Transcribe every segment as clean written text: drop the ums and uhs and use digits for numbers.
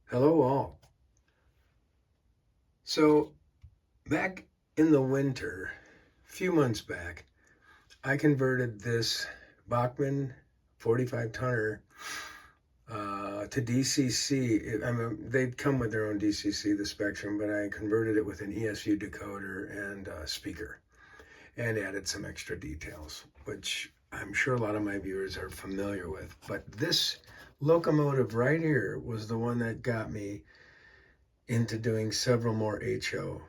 Hello all. So back in the winter, a few months back, I converted this Bachmann 45 tonner to DCC. I mean, they'd come with their own DCC, the Spectrum, but I converted it with an ESU decoder and speaker and added some extra details, which I'm sure a lot of my viewers are familiar with. But this locomotive right here was the one that got me into doing several more HO.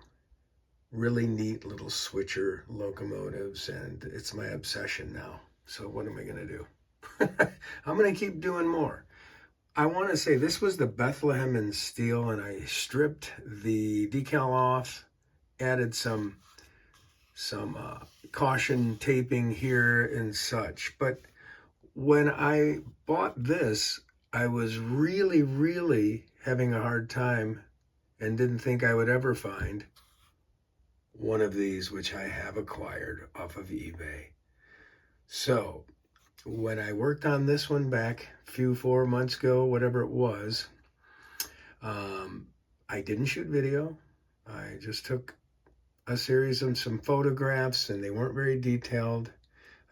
Really neat little switcher locomotives, and it's my obsession now. So what am I going to do? I'm going to keep doing more. I want to say this was the Bethlehem in steel, and I stripped the decal off, added some caution taping here and such. But when I bought this, I was really having a hard time and didn't think I would ever find one of these, which I have acquired off of eBay. So when I worked on this one back a few 4 months ago, whatever it was, I didn't shoot video. I just took a series of some photographs, and they weren't very detailed.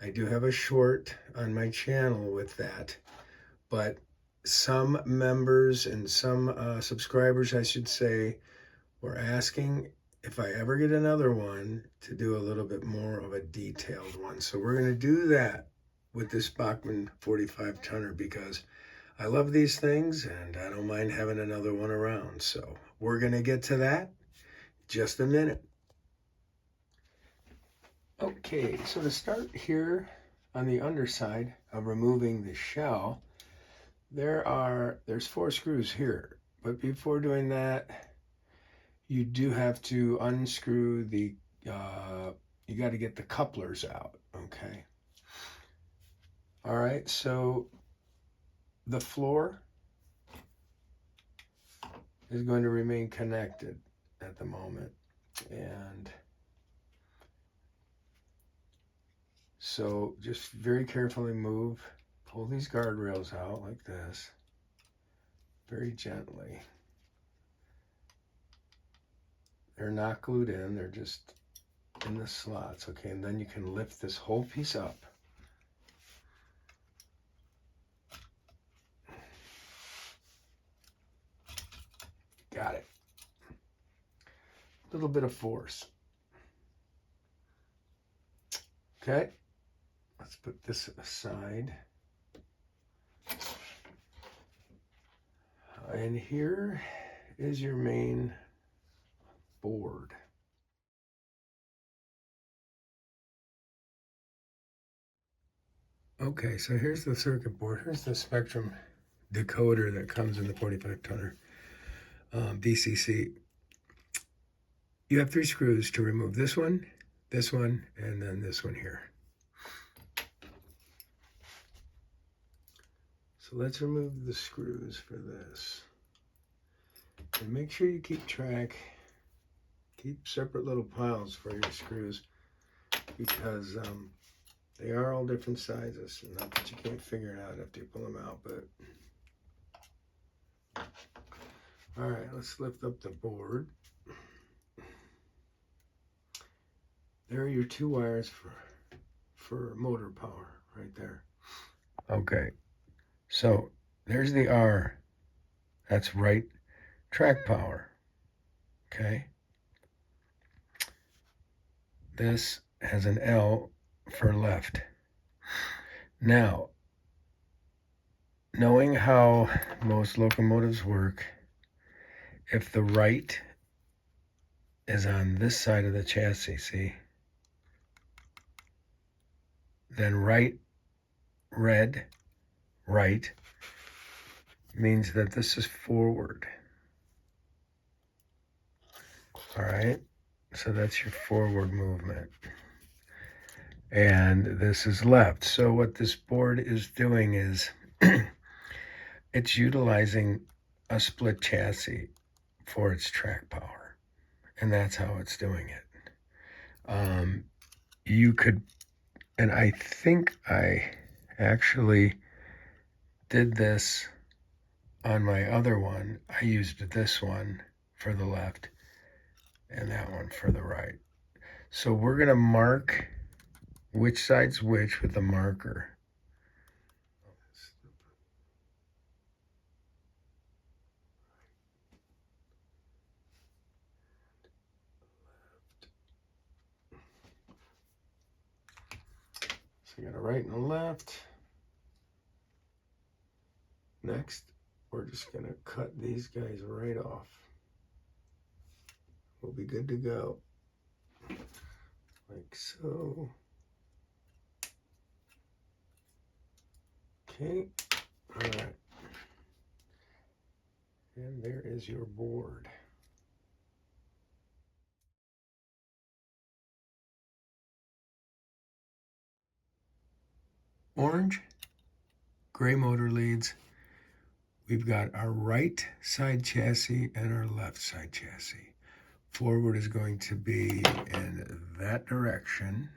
I do have a short on my channel with that, but some members and some subscribers, I should say, were asking if I ever get another one to do a little bit more of a detailed one. So we're going to do that with this Bachmann 45 tonner because I love these things and I don't mind having another one around. So we're going to get to that just a minute. Okay, so to start here on the underside of removing the shell, there's 4 screws here. But before doing that, you do have to unscrew the, you got to get the couplers out, okay? All right, so the floor is going to remain connected at the moment. And so just very carefully pull these guardrails out like this, very gently. They're not glued in, they're just in the slots, okay? And then you can lift this whole piece up. Got it. A little bit of force. Okay, let's put this aside. And here is your main board. Okay, so here's the circuit board. Here's the Spectrum decoder that comes in the 45 tonner DCC. You have 3 screws to remove this one, and then this one here. So let's remove the screws for this. And make sure you keep separate little piles for your screws because they are all different sizes. Not that you can't figure it out after you pull them out, but all right, let's lift up the board. There are your 2 wires for motor power right there. Okay, so there's the R. That's right track power. Okay. This has an L for left. Now, knowing how most locomotives work, if the right is on this side of the chassis, see, then right means that this is forward. All right, so that's your forward movement. And this is left. So what this board is doing is it's utilizing a split chassis for its track power. And that's how it's doing it. You could, and I think I actually did this on my other one, I used this one for the left and that one for the right. So we're going to mark which side's which with a marker. So you got a right and a left. Next, we're just going to cut these guys right off. We'll be good to go. Like so. Okay. All right. And there is your board. Orange, gray motor leads. We've got our right side chassis and our left side chassis. Forward is going to be in that direction.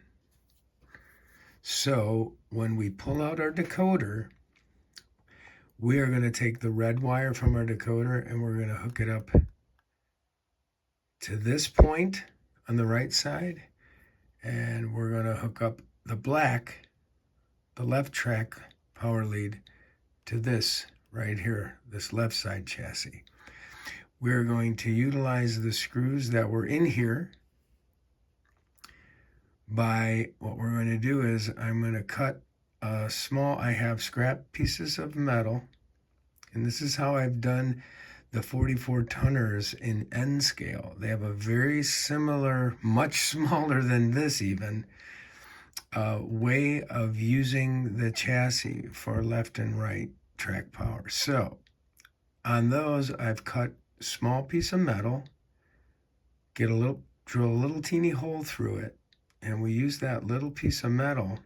So when we pull out our decoder, we are going to take the red wire from our decoder and we're going to hook it up to this point on the right side. And we're going to hook up the black, the left track power lead, to this right here, this left side chassis. We're going to utilize the screws that were in here. By what we're going to do is I'm going to cut a small, I have scrap pieces of metal, and this is how I've done the 44 tonners in N scale. They have a very similar, much smaller than this even, way of using the chassis for left and right track power. So on those, I've cut a small piece of metal, drill a little teeny hole through it, and we use that little piece of metal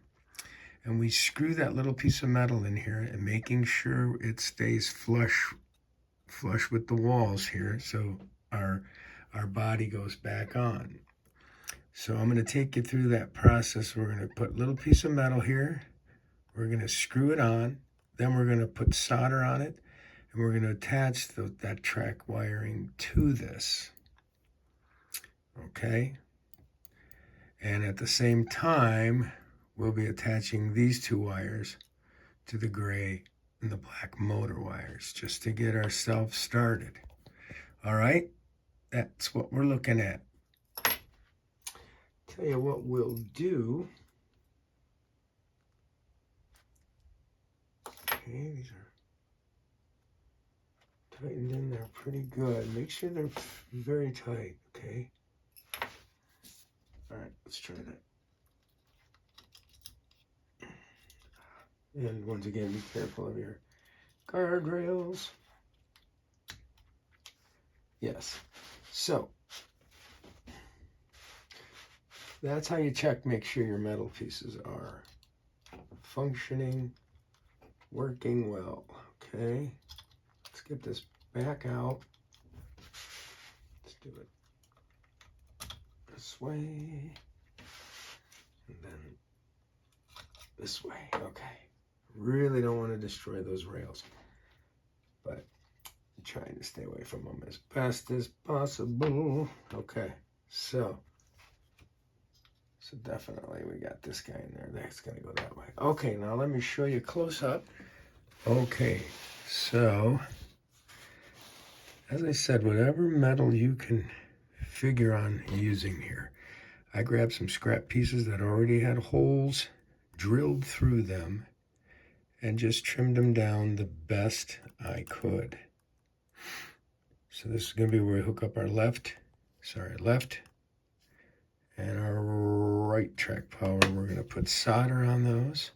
and we screw that little piece of metal in here and making sure it stays flush with the walls here, so our body goes back on. So I'm going to take you through that process. We're going to put a little piece of metal here, we're going to screw it on, then we're going to put solder on it, and we're going to attach that track wiring to this. Okay? And at the same time, we'll be attaching these two wires to the gray and the black motor wires just to get ourselves started. All right, that's what we're looking at. Tell you what we'll do. Okay, these are tightened in there pretty good. Make sure they're very tight, okay? All right, let's try that. And once again, be careful of your guardrails. Yes. So that's how you check, make sure your metal pieces are functioning, working well. Okay. Let's get this back out. Let's do it this way. And then this way. Okay. Really don't want to destroy those rails, but I'm trying to stay away from them as best as possible. Okay, so definitely we got this guy in there. That's gonna go that way. Okay, now let me show you close up. Okay, so as I said, whatever metal you can figure on using here. I grabbed some scrap pieces that already had holes drilled through them and just trimmed them down the best I could. So this is going to be where we hook up our left and our right track power. We're going to put solder on those.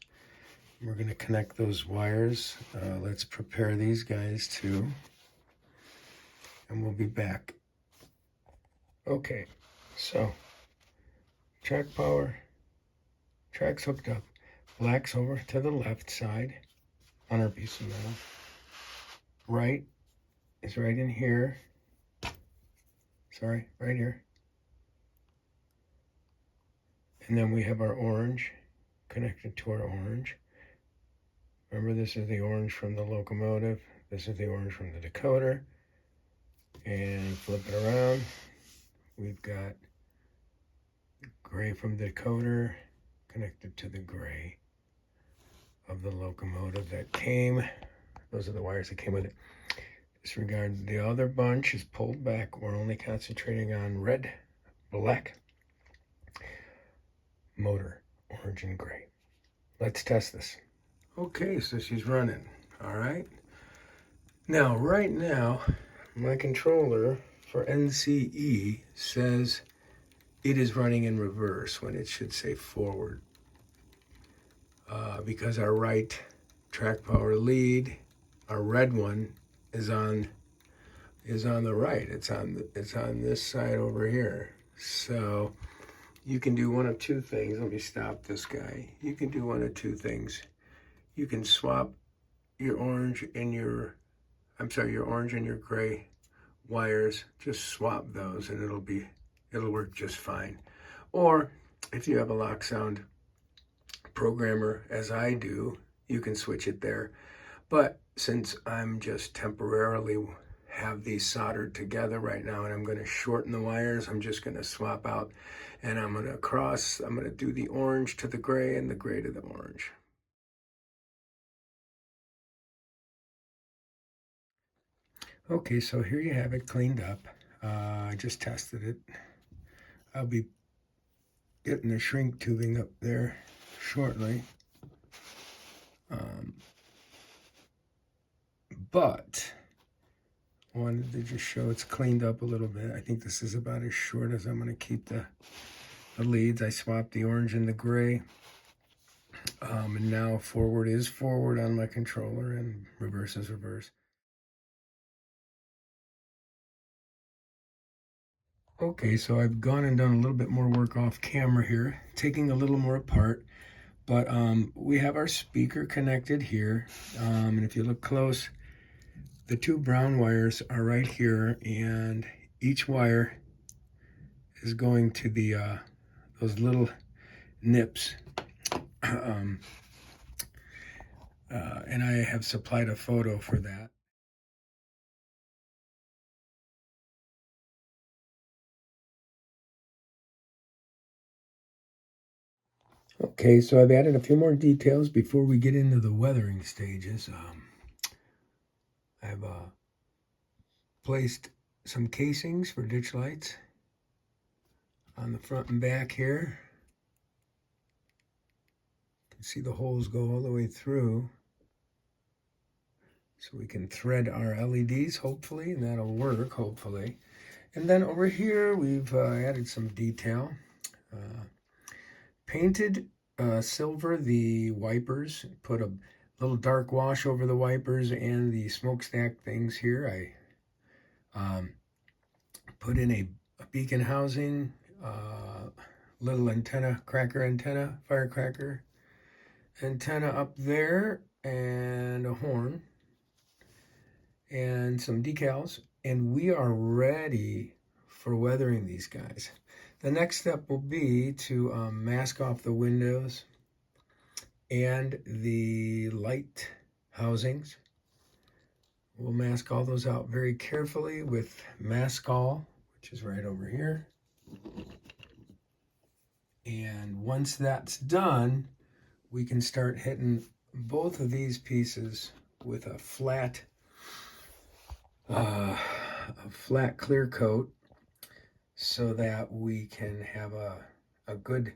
We're going to connect those wires. Let's prepare these guys too, and we'll be back. Okay, so track power, track's hooked up. Black's over to the left side on our piece of metal. Right is right in here. Sorry, right here. And then we have our orange connected to our orange. Remember, this is the orange from the locomotive. This is the orange from the decoder. And flip it around. We've got gray from the decoder connected to the gray of the locomotive that came. Those are the wires that came with it. Disregard the other bunch is pulled back. We're only concentrating on red, black, motor, orange, and gray. Let's test this. Okay, so she's running. All right. Now, right now, my controller for NCE says it is running in reverse when it should say forward. Because our right track power lead, our red one, is on the right. It's on this side over here. So you can do one of two things. Let me stop this guy. You can do one of two things. You can swap your orange and your gray wires. Just swap those and it'll work just fine. Or if you have a lock sound programmer, as I do, you can switch it there. But since I'm just temporarily have these soldered together right now and I'm going to shorten the wires, I'm just going to swap out and I'm going to do the orange to the gray and the gray to the orange. Okay, so here you have it cleaned up. I just tested it. I'll be getting the shrink tubing up there shortly. But I wanted to just show it's cleaned up a little bit. I think this is about as short as I'm going to keep the leads. I swapped the orange and the gray. And now forward is forward on my controller and reverse is reverse. Okay, so I've gone and done a little bit more work off camera here, taking a little more apart. But we have our speaker connected here. And if you look close, the two brown wires are right here, and each wire is going to the those little nips. And I have supplied a photo for that. Okay, so I've added a few more details before we get into the weathering stages. I've placed some casings for ditch lights on the front and back here. You can see the holes go all the way through. So we can thread our LEDs, hopefully, and that'll work, hopefully. And then over here, we've added some detail. Painted silver the wipers, put a little dark wash over the wipers and the smokestack things here. I put in a beacon housing, little antenna, firecracker antenna up there, and a horn, and some decals, and we are ready for weathering these guys. The next step will be to mask off the windows and the light housings. We'll mask all those out very carefully with Mask All, which is right over here. And once that's done, we can start hitting both of these pieces with a flat clear coat so that we can have a good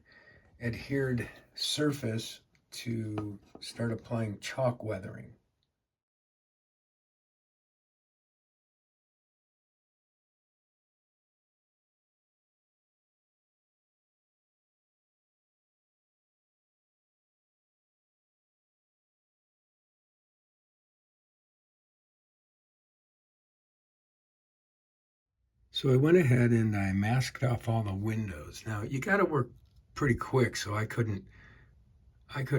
adhered surface to start applying chalk weathering. So I went ahead and I masked off all the windows. Now you got to work pretty quick, so I could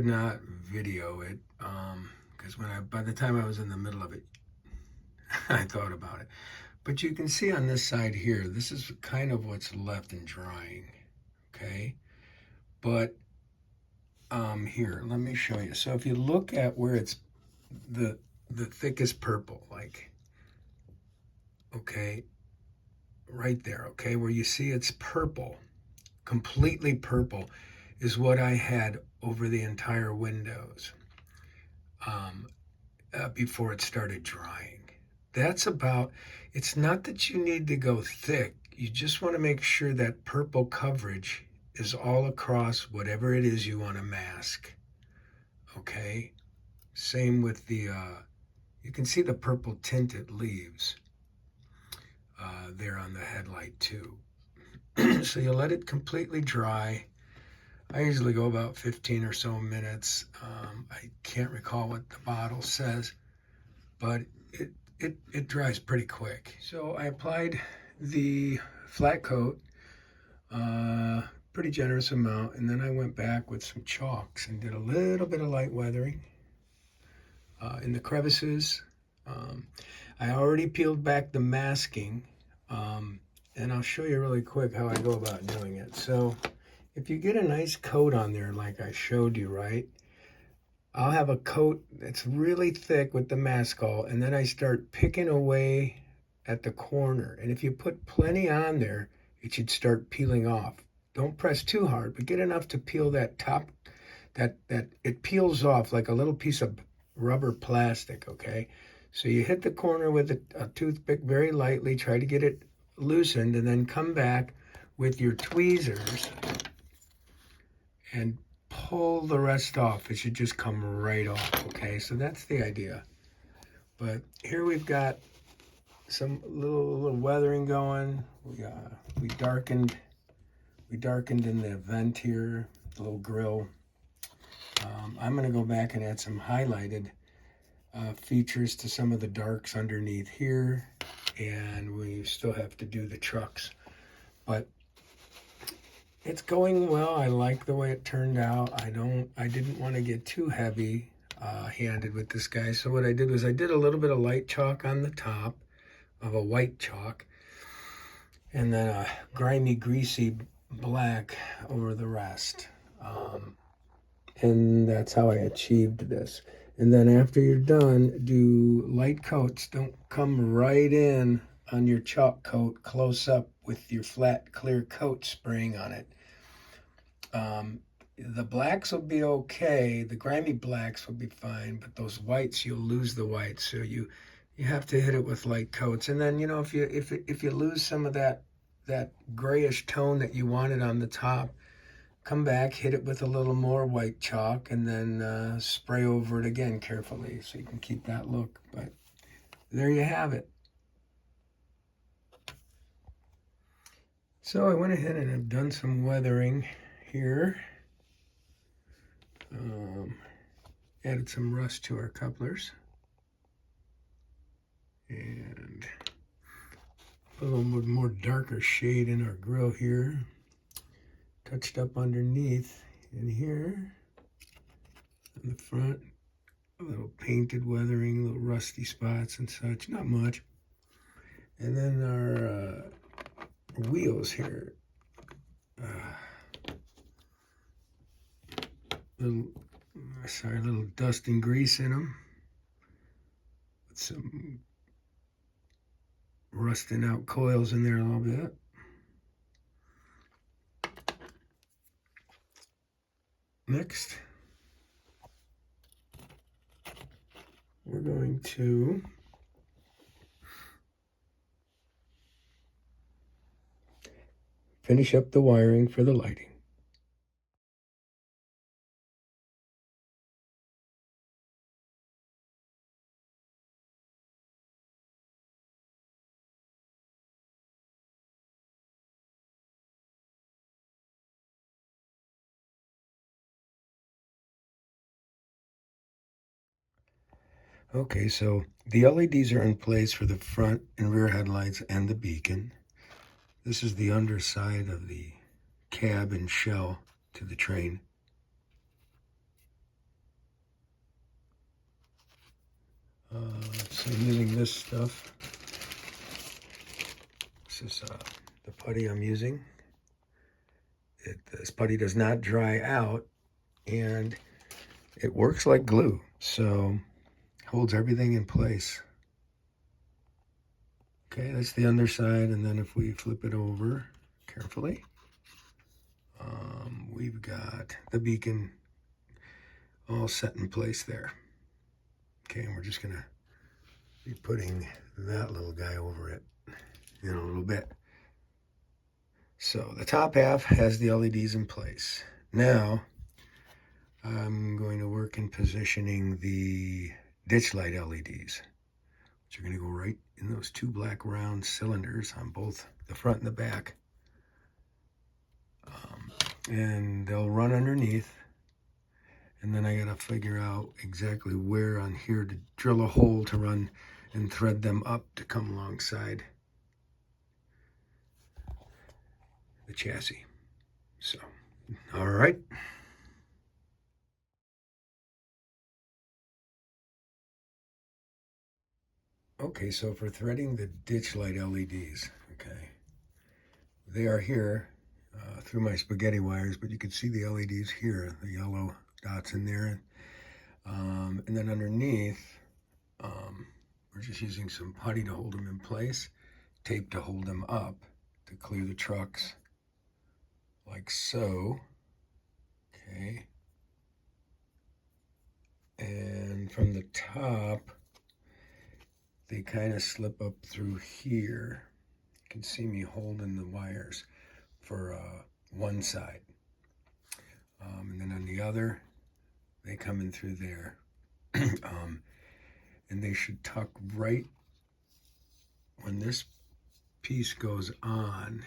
not video it because by the time I was in the middle of it, I thought about it. But you can see on this side here, this is kind of what's left and drying. Okay, but here, let me show you. So if you look at where it's the the thickest purple, like, okay, right there, okay, where you see it's purple, completely purple, is what I had over the entire windows before it started drying. That's about, it's not that you need to go thick, you just want to make sure that purple coverage is all across whatever it is you want to mask, okay? Same with the, you can see the purple tinted leaves there on the headlight too. So you let it completely dry. I usually go about 15 or so minutes. I can't recall what the bottle says, but it dries pretty quick. So I applied the flat coat, pretty generous amount, and then I went back with some chalks and did a little bit of light weathering in the crevices. I already peeled back the masking, and I'll show you really quick how I go about doing it. So if you get a nice coat on there like I showed you, right, I'll have a coat that's really thick with the maskall, and then I start picking away at the corner. And if you put plenty on there, it should start peeling off. Don't press too hard, but get enough to peel that top, that it peels off like a little piece of rubber plastic, okay? So you hit the corner with a toothpick very lightly, try to get it loosened, and then come back with your tweezers and pull the rest off. It should just come right off, okay? So that's the idea. But here we've got some little weathering going. We darkened in the vent here, the little grill. I'm going to go back and add some highlighted features to some of the darks underneath here, and we still have to do the trucks. But it's going well. I like the way it turned out. I didn't want to get too heavy handed with this guy. So what I did was I did a little bit of light chalk on the top of a white chalk, and then a grimy, greasy black over the rest. And that's how I achieved this. And then after you're done, do light coats. Don't come right in on your chalk coat close up with your flat clear coat spraying on it. The blacks will be okay. The grimy blacks will be fine, but those whites, you'll lose the whites. So you have to hit it with light coats. And then, you know, if you lose some of that grayish tone that you wanted on the top, come back, hit it with a little more white chalk, and then spray over it again carefully so you can keep that look. But there you have it. So I went ahead and I've done some weathering here. Added some rust to our couplers. And a little more darker shade in our grill here. Touched up underneath in here on the front, a little painted weathering, little rusty spots and such, not much. And then our wheels here, little dust and grease in them, with some rusting out coils in there a little bit. Next, we're going to finish up the wiring for the lighting. Okay, so the LEDs are in place for the front and rear headlights and the beacon. This is the underside of the cab and shell to the train. So I'm using this stuff. This is the putty I'm using. This putty does not dry out, and it works like glue. So holds everything in place. Okay, that's the underside, and then if we flip it over carefully, we've got the beacon all set in place there. Okay, and we're just gonna be putting that little guy over it in a little bit. So the top half has the LEDs in place. Now I'm going to work in positioning the ditch light LEDs, which are going to go right in those two black round cylinders on both the front and the back. And they'll run underneath. And then I got to figure out exactly where on here to drill a hole to run and thread them up to come alongside the chassis. So, all right. Okay, so for threading the ditch light LEDs, okay, they are here through my spaghetti wires, but you can see the LEDs here, the yellow dots in there. And then underneath, we're just using some putty to hold them in place, tape to hold them up to clear the trucks, like so. Okay. And from the top, they kind of slip up through here. You can see me holding the wires for one side. And then on the other, they come in through there. And they should tuck right when this piece goes on.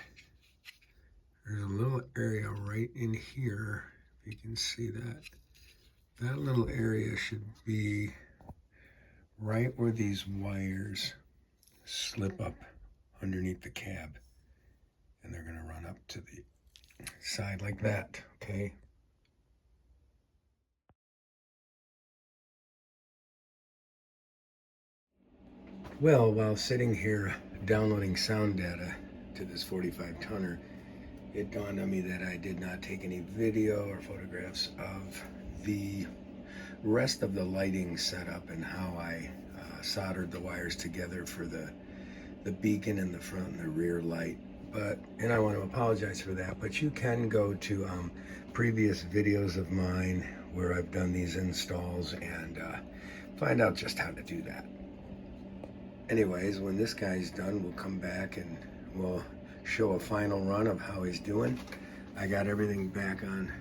There's a little area right in here, if you can see that. That little area should be right where these wires slip up underneath the cab. And they're going to run up to the side like that, okay? Well, while sitting here downloading sound data to this 45 tonner, it dawned on me that I did not take any video or photographs of the rest of the lighting setup and how I soldered the wires together for the beacon in the front and the rear light. And I want to apologize for that, but you can go to previous videos of mine where I've done these installs and find out just how to do that. Anyways, when this guy's done, we'll come back and we'll show a final run of how he's doing. I got everything back on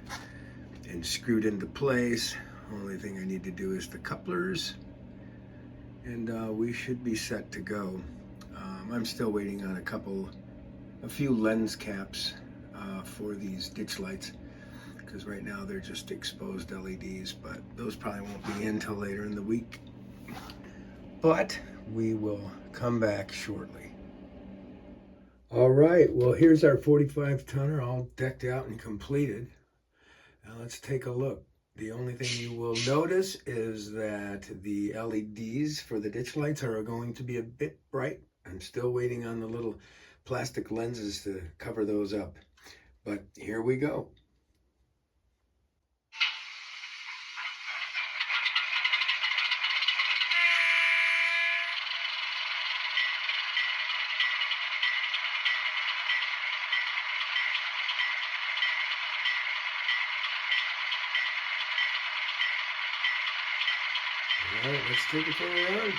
and screwed into place. Only thing I need to do is the couplers, and we should be set to go. I'm still waiting on a few lens caps for these ditch lights, because right now they're just exposed LEDs, but those probably won't be in till later in the week. But we will come back shortly. All right, well, here's our 45 tonner all decked out and completed. Now let's take a look. The only thing you will notice is that the LEDs for the ditch lights are going to be a bit bright. I'm still waiting on the little plastic lenses to cover those up. But here we go. All right, let's take it for a ride.